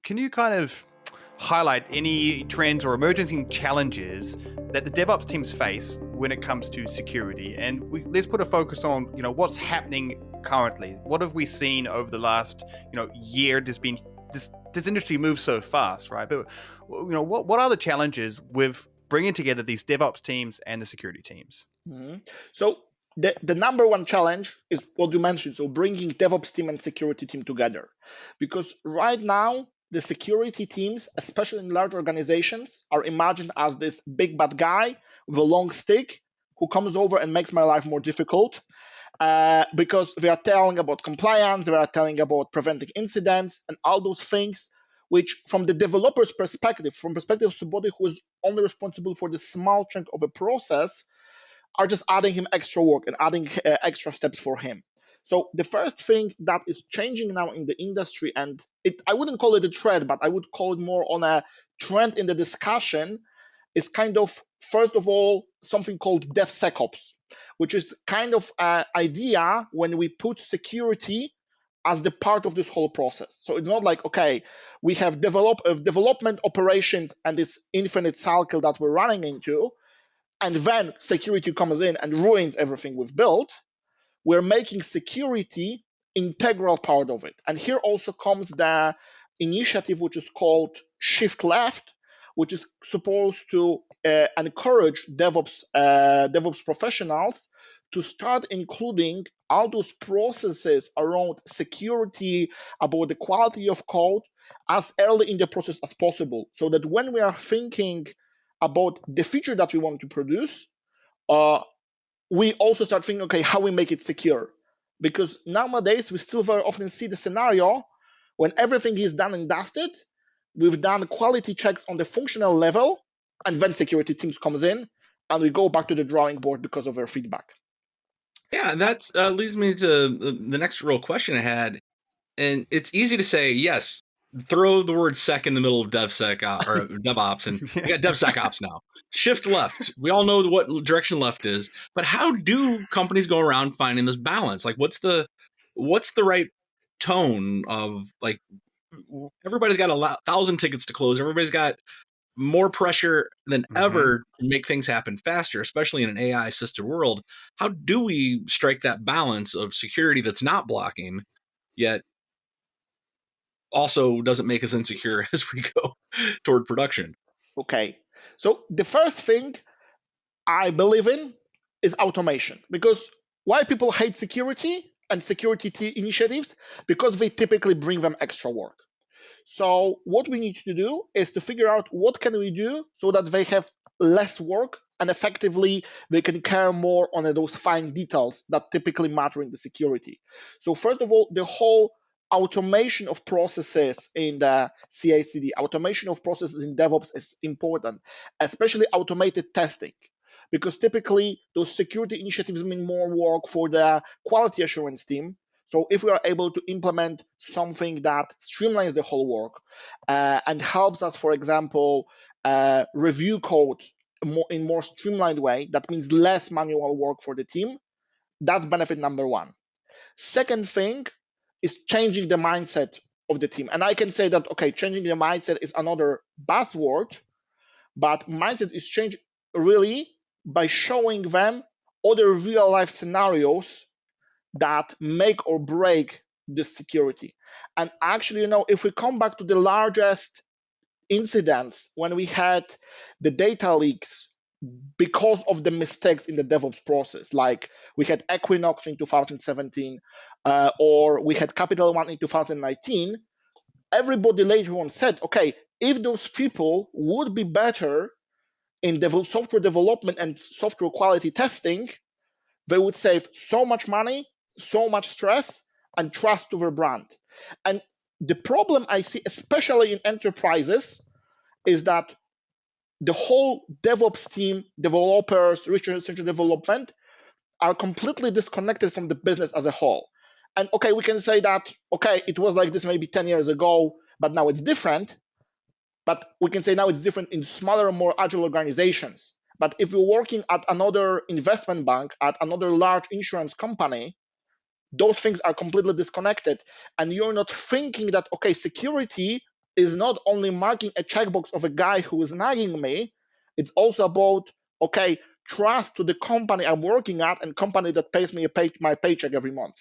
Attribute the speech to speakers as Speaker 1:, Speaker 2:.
Speaker 1: can you kind of highlight any trends or emerging challenges that the DevOps teams face when it comes to security? And let's put a focus on, what's happening currently. What have we seen over the last, year? This industry moves so fast, right? But what are the challenges with bringing together these DevOps teams and the security teams?
Speaker 2: Mm-hmm. So the number one challenge is what you mentioned. So bringing DevOps team and security team together, because right now the security teams, especially in large organizations, are imagined as this big bad guy with a long stick who comes over and makes my life more difficult. Because they are telling about compliance, they are telling about preventing incidents and all those things, which from the developer's perspective, from perspective of somebody who is only responsible for the small chunk of a process, are just adding him extra work and adding extra steps for him. So the first thing that is changing now in the industry, and I wouldn't call it a trend, but I would call it more on a trend in the discussion, is kind of, first of all, something called DevSecOps, which is kind of an idea when we put security as the part of this whole process. So it's not like, okay, we have development operations and this infinite cycle that we're running into, and then security comes in and ruins everything we've built. We're making security integral part of it. And here also comes the initiative which is called Shift Left, which is supposed to encourage DevOps professionals to start including all those processes around security, about the quality of code, as early in the process as possible, so that when we are thinking about the feature that we want to produce, we also start thinking, okay, how we make it secure. Because nowadays, we still very often see the scenario when everything is done and dusted, we've done quality checks on the functional level, and then security teams comes in, and we go back to the drawing board because of their feedback.
Speaker 3: Yeah, that leads me to the next real question I had. And it's easy to say, yes, throw the word sec in the middle of DevSecOps or DevOps, and we got DevSecOps now. Shift left. We all know what direction left is, but how do companies go around finding this balance? Like, what's the right tone of, like, everybody's got 1,000 tickets to close. Everybody's got more pressure than ever to make things happen faster, especially in an AI assisted world. How do we strike that balance of security that's not blocking, yet also doesn't make us insecure as we go toward production?
Speaker 2: Okay, so the first thing I believe in is automation. Because why people hate security and security initiatives? Because they typically bring them extra work. So what we need to do is to figure out what can we do so that they have less work and effectively they can care more on those fine details that typically matter in the security. So first of all, the whole automation of processes in the CI/CD, automation of processes in DevOps is important, especially automated testing. Because typically those security initiatives mean more work for the quality assurance team. So if we are able to implement something that streamlines the whole work and helps us, for example, review code in more streamlined way, that means less manual work for the team. That's benefit number one. Second thing is changing the mindset of the team. And I can say that, okay, changing the mindset is another buzzword, but mindset is changed really by showing them other real life scenarios that make or break the security. And actually, if we come back to the largest incidents when we had the data leaks because of the mistakes in the DevOps process, like we had Equinox in 2017, or we had Capital One in 2019, everybody later on said, okay, if those people would be better in software development and software quality testing, they would save so much money, so much stress, and trust to their brand. And the problem I see, especially in enterprises, is that the whole DevOps team, developers, research and development, are completely disconnected from the business as a whole. And okay, we can say that, okay, it was like this maybe 10 years ago, but now it's different. But we can say now it's different in smaller, more agile organizations. But if you're working at another investment bank, at another large insurance company, those things are completely disconnected. And you're not thinking that, okay, security is not only marking a checkbox of a guy who is nagging me, it's also about, okay, trust to the company I'm working at and company that pays me my paycheck every month.